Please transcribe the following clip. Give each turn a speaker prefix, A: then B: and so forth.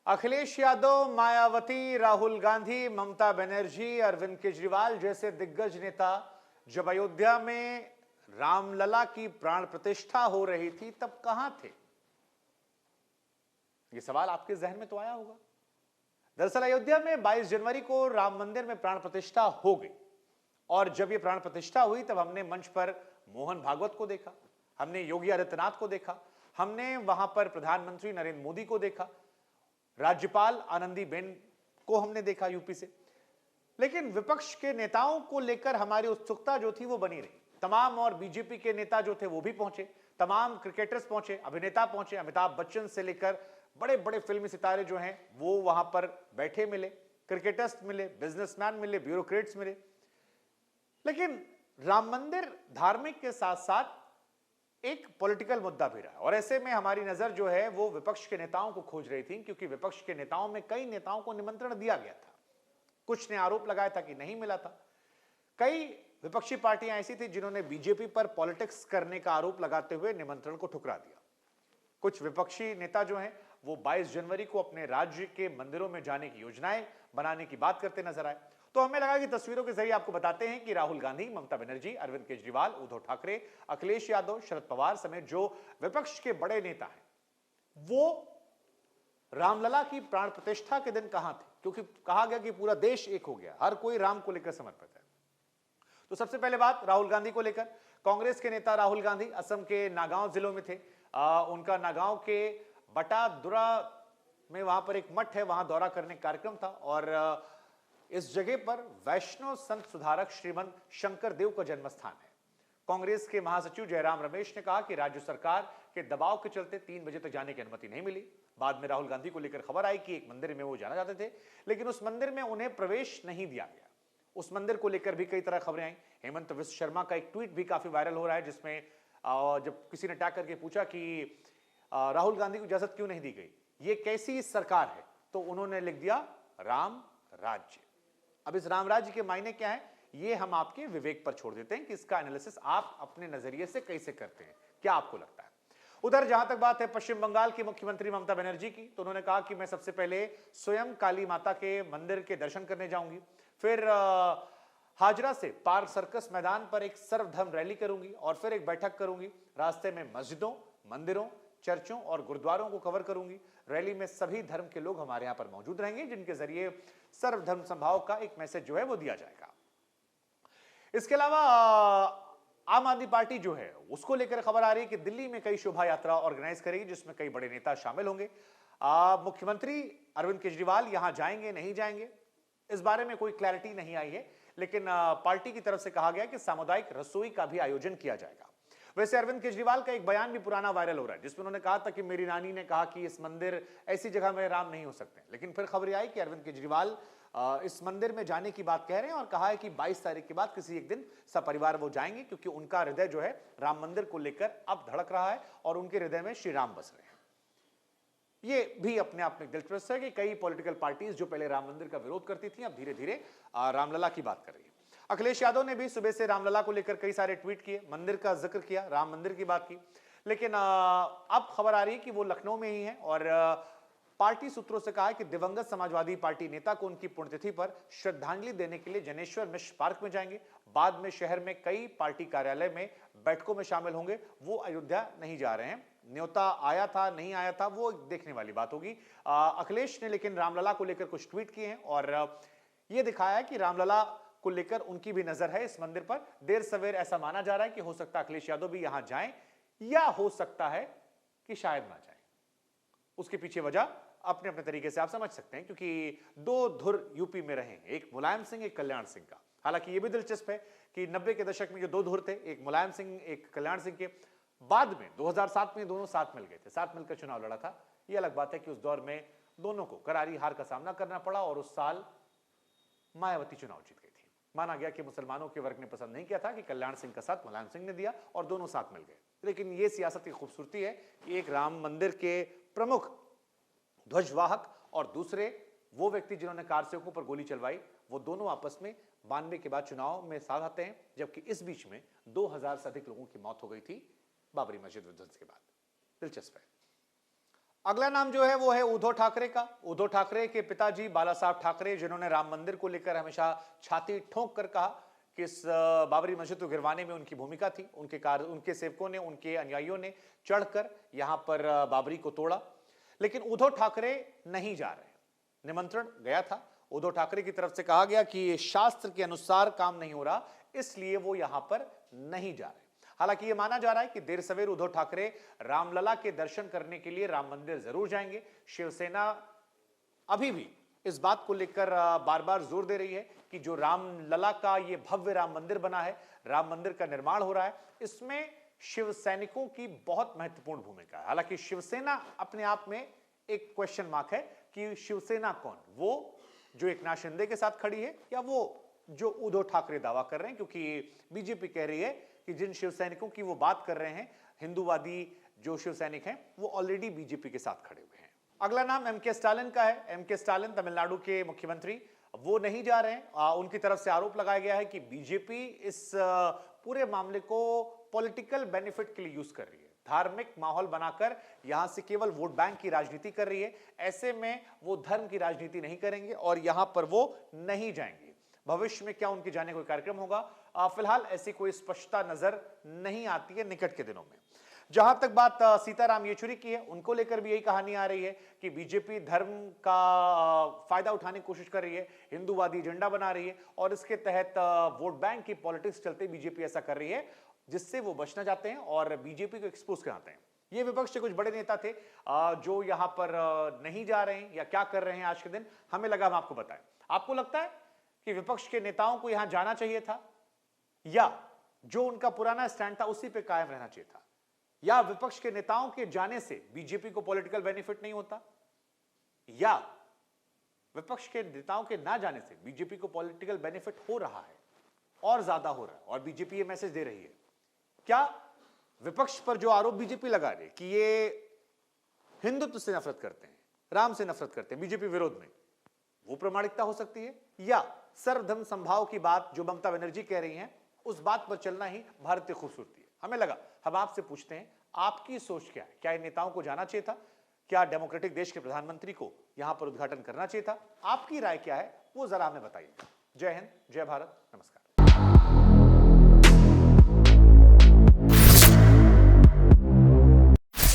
A: अखिलेश यादव, मायावती, राहुल गांधी, ममता बनर्जी, अरविंद केजरीवाल जैसे दिग्गज नेता जब अयोध्या में रामलला की प्राण प्रतिष्ठा हो रही थी तब कहां थे? यह सवाल आपके जहन में तो आया होगा। दरअसल अयोध्या में 22 जनवरी को राम मंदिर में प्राण प्रतिष्ठा हो गई और जब यह प्राण प्रतिष्ठा हुई तब हमने मंच पर मोहन भागवत को देखा, हमने योगी आदित्यनाथ को देखा, हमने वहां पर प्रधानमंत्री नरेंद्र मोदी को देखा, राज्यपाल आनंदीबेन को हमने देखा यूपी से। लेकिन विपक्ष के नेताओं को लेकर हमारी उत्सुकता जो थी वो बनी रही। तमाम और बीजेपी के नेता जो थे वो भी पहुंचे, तमाम क्रिकेटर्स पहुंचे, अभिनेता पहुंचे, अमिताभ बच्चन से लेकर बड़े बड़े फिल्मी सितारे जो हैं वो वहां पर बैठे मिले, क्रिकेटर्स मिले, बिजनेसमैन मिले, ब्यूरोक्रेट्स मिले। लेकिन राम मंदिर धार्मिक के साथ साथ एक पॉलिटिकल मुद्दा भी रहा और ऐसे में हमारी नजर जो है वो विपक्ष के नेताओं को खोज रही थी, क्योंकि विपक्ष के नेताओं में कई नेताओं को निमंत्रण दिया गया था, कुछ ने आरोप लगाया था कि नहीं मिला था। कई विपक्षी पार्टियां ऐसी थी जिन्होंने बीजेपी पर पॉलिटिक्स करने का आरोप लगाते हुए निमंत्रण को ठुकरा दिया। कुछ विपक्षी नेता जो हैं वो 22 जनवरी को अपने राज्य के मंदिरों में जाने की योजनाएं बनाने की बात करते नजर आए। तो हमें लगा कि तस्वीरों के जरिए आपको बताते हैं कि राहुल गांधी, ममता बनर्जी, अरविंद केजरीवाल, उद्धव ठाकरे, अखिलेश यादव, शरद पवार समेत जो विपक्ष के बड़े नेता हैं वो रामलला की प्राण प्रतिष्ठा के दिन कहां थे, क्योंकि कहा गया कि पूरा देश एक हो गया, हर कोई राम को लेकर समर्पित है। तो सबसे पहले बात राहुल गांधी को लेकर। कांग्रेस के नेता राहुल गांधी असम के नागांव जिलों में थे। उनका नागांव के बटादुरा में वहां पर एक मठ है, वहां दौरा करने का कार्यक्रम था और इस जगह पर वैष्णव संत सुधारक श्रीमंत शंकर देव का जन्म स्थान है। कांग्रेस के महासचिव जयराम रमेश ने कहा कि राज्य सरकार के दबाव के चलते 3 बजे तक जाने की अनुमति नहीं मिली। बाद में राहुल गांधी को लेकर खबर आई कि एक मंदिर में वो जाना चाहते थे, लेकिन उस मंदिर में उन्हें प्रवेश नहीं दिया गया। उस मंदिर को लेकर भी कई तरह खबरें आई। हेमंत विश्व शर्मा का एक ट्वीट भी काफी वायरल हो रहा है, जिसमें जब किसी ने टैग करके पूछा कि राहुल गांधी को इजाजत क्यों नहीं दी गई, ये कैसी सरकार है, तो उन्होंने लिख दिया राम राज्य। अब इस राम राज्य के मायने क्या है ये हम आपके विवेक पर छोड़ देते हैं कि इसका एनालिसिस आप अपने नजरिए से कैसे करते हैं, क्या आपको लगता है। उधर जहां तक बात है पश्चिम बंगाल की मुख्यमंत्री ममता बनर्जी की, तो उन्होंने कहा कि मैं सबसे पहले स्वयं काली माता के मंदिर के दर्शन करने जाऊंगी, फिर हाजरा से पार्क सर्कस मैदान पर एक सर्वधर्म रैली करूंगी और फिर एक बैठक करूंगी। रास्ते में मस्जिदों, मंदिरों, चर्चों और गुरुद्वारों को कवर करूंगी। रैली में सभी धर्म के लोग हमारे यहां पर मौजूद रहेंगे, जिनके जरिए सर्वधर्म संभाव का एक मैसेज जो है वो दिया जाएगा। इसके अलावा आम आदमी पार्टी जो है उसको लेकर खबर आ रही है कि दिल्ली में कई शोभा यात्रा ऑर्गेनाइज करेगी, जिसमें कई बड़े नेता शामिल होंगे। मुख्यमंत्री अरविंद केजरीवाल यहां जाएंगे नहीं जाएंगे इस बारे में कोई क्लैरिटी नहीं आई है, लेकिन पार्टी की तरफ से कहा गया कि सामुदायिक रसोई का भी आयोजन किया जाएगा। वैसे अरविंद केजरीवाल का एक बयान भी पुराना वायरल हो रहा है, जिसमें उन्होंने कहा था कि मेरी नानी ने कहा कि इस मंदिर ऐसी जगह में राम नहीं हो सकते, लेकिन फिर खबर आई कि अरविंद केजरीवाल इस मंदिर में जाने की बात कह रहे हैं और कहा है कि 22 तारीख के बाद किसी एक दिन सपरिवार वो जाएंगे, क्योंकि उनका हृदय जो है राम मंदिर को लेकर अब धड़क रहा है और उनके हृदय में श्री राम बस रहे हैं। ये भी अपने आप में दिलचस्प है कि कई पॉलिटिकल पार्टीज जो पहले राम मंदिर का विरोध करती थी अब धीरे धीरे रामलला की बात कर रही है। अखिलेश यादव ने भी सुबह से रामलला को लेकर कई सारे ट्वीट किए, मंदिर का जिक्र किया, राम मंदिर की बात की, लेकिन अब खबर आ रही है कि वो लखनऊ में ही है और पार्टी सूत्रों से कहा है कि दिवंगत समाजवादी पार्टी नेता को उनकी पुण्यतिथि पर श्रद्धांजलि देने के लिए जनेश्वर मिश्र पार्क में जाएंगे। बाद में शहर में कई पार्टी कार्यालय में बैठकों में शामिल होंगे। वो अयोध्या नहीं जा रहे हैं, न्योता आया था नहीं आया था वो देखने वाली बात होगी। अखिलेश ने लेकिन रामलला को लेकर कुछ ट्वीट किए हैं और यह दिखाया है कि रामलला को लेकर उनकी भी नजर है इस मंदिर पर। देर सवेर ऐसा माना जा रहा है कि हो सकता है अखिलेश यादव भी यहां जाएं या हो सकता है कि शायद ना जाएं। उसके पीछे वजह अपने अपने तरीके से आप समझ सकते हैं, क्योंकि दो धुर यूपी में रहे, एक मुलायम सिंह एक कल्याण सिंह का। हालांकि यह भी दिलचस्प है कि 90 के दशक में ये दो धुर थे, एक मुलायम सिंह एक कल्याण सिंह के। बाद में 2007 में दोनों साथ मिल गए थे, साथ मिलकर चुनाव लड़ा था। यह अलग बात है कि उस दौर में दोनों को करारी हार का सामना करना पड़ा और उस साल मायावती चुनाव जीत गई थी। माना गया कि मुसलमानों के वर्ग ने पसंद नहीं किया था कि कल्याण सिंह का साथ मुलायम सिंह ने दिया और दोनों साथ मिल गए। लेकिन यह सियासत की खूबसूरती है कि एक राम मंदिर के प्रमुख ध्वजवाहक और दूसरे वो व्यक्ति जिन्होंने कारसेवकों पर गोली चलवाई, वो दोनों आपस में 92 के बाद चुनाव में साथ आते हैं, जबकि इस बीच में 2000 से अधिक लोगों की मौत हो गई थी बाबरी मस्जिद विध्वंस के बाद। दिलचस्प है। अगला नाम जो है वो है उद्धव ठाकरे का। उद्धव ठाकरे के पिताजी बाला साहब ठाकरे, जिन्होंने राम मंदिर को लेकर हमेशा छाती ठोंक कर कहा कि इस बाबरी मस्जिद को गिरवाने में उनकी भूमिका थी, उनके सेवकों ने, उनके अनुयायियों ने चढ़कर यहां पर बाबरी को तोड़ा। लेकिन उद्धव ठाकरे नहीं जा रहे। निमंत्रण गया था, उद्धव ठाकरे की तरफ से कहा गया कि शास्त्र के अनुसार काम नहीं हो रहा, इसलिए वो यहां पर नहीं जा रहे। हालांकि यह माना जा रहा है कि देर सवेर उद्धव ठाकरे रामलला के दर्शन करने के लिए राम मंदिर जरूर जाएंगे। शिवसेना अभी भी इस बात को लेकर बार बार जोर दे रही है कि जो रामलला का ये भव्य राम मंदिर बना है, राम मंदिर का निर्माण हो रहा है, इसमें शिव सैनिकों की बहुत महत्वपूर्ण भूमिका है। हालांकि शिवसेना अपने आप में एक क्वेश्चन मार्क है कि शिवसेना कौन, वो जो एकनाथ शिंदे के साथ खड़ी है या वो जो उद्धव ठाकरे दावा कर रहे हैं, क्योंकि बीजेपी कह रही है कि जिन शिव सैनिकों की वो बात कर रहे हैं, हिंदूवादी जो शिव सैनिक हैं, वो ऑलरेडी बीजेपी के साथ खड़े हुए हैं। अगला नाम एमके स्टालिन का है। एमके स्टालिन तमिलनाडु के मुख्यमंत्री, वो नहीं जा रहे हैं। उनकी तरफ से आरोप लगाया गया है कि बीजेपी इस पूरे मामले को पॉलिटिकल बेनिफिट के लिए यूज कर रही है, धार्मिक माहौल बनाकर यहां से केवल वोट बैंक की राजनीति कर रही है। ऐसे में वो धर्म की राजनीति नहीं करेंगे और यहां पर वो नहीं जाएंगे। भविष्य में क्या उनके जाने का कोई कार्यक्रम होगा, फिलहाल ऐसी कोई स्पष्टता नजर नहीं आती है निकट के दिनों में। जहां तक बात सीताराम येचुरी की है, उनको लेकर भी यही कहानी आ रही है कि बीजेपी धर्म का फायदा उठाने की कोशिश कर रही है, हिंदूवादी एजेंडा बना रही है और इसके तहत वोट बैंक की पॉलिटिक्स चलते बीजेपी ऐसा कर रही है, जिससे वो बचना चाहते हैं और बीजेपी को एक्सपोज कराते हैं। ये विपक्ष के कुछ बड़े नेता थे जो यहां पर नहीं जा रहे हैं या क्या कर रहे हैं आज के दिन, हमें लगा हम आपको बताएं। आपको लगता है कि विपक्ष के नेताओं को यहां जाना चाहिए था, या जो उनका पुराना स्टैंड था उसी पे कायम रहना चाहिए था, या विपक्ष के नेताओं के जाने से बीजेपी को पॉलिटिकल बेनिफिट नहीं होता, या विपक्ष के नेताओं के ना जाने से बीजेपी को पॉलिटिकल बेनिफिट हो रहा है और ज्यादा हो रहा है और बीजेपी ये मैसेज दे रही है? क्या विपक्ष पर जो आरोप बीजेपी लगा रही है कि ये हिंदुत्व से नफरत करते हैं, राम से नफरत करते हैं बीजेपी विरोध में, वो प्रामाणिकता हो सकती है, या सर्वधर्म संभाव की बात जो ममता बनर्जी कह रही हैं, उस बात पर चलना ही भारतीय खूबसूरती है? हमें लगा हम आपसे पूछते हैं, आपकी सोच क्या है? क्या इन नेताओं को जाना चाहिए था? क्या डेमोक्रेटिक देश के प्रधानमंत्री को यहां पर उद्घाटन करना चाहिए था? आपकी राय क्या है वो जरा हमें बताइए। जय हिंद, जय भारत, नमस्कार।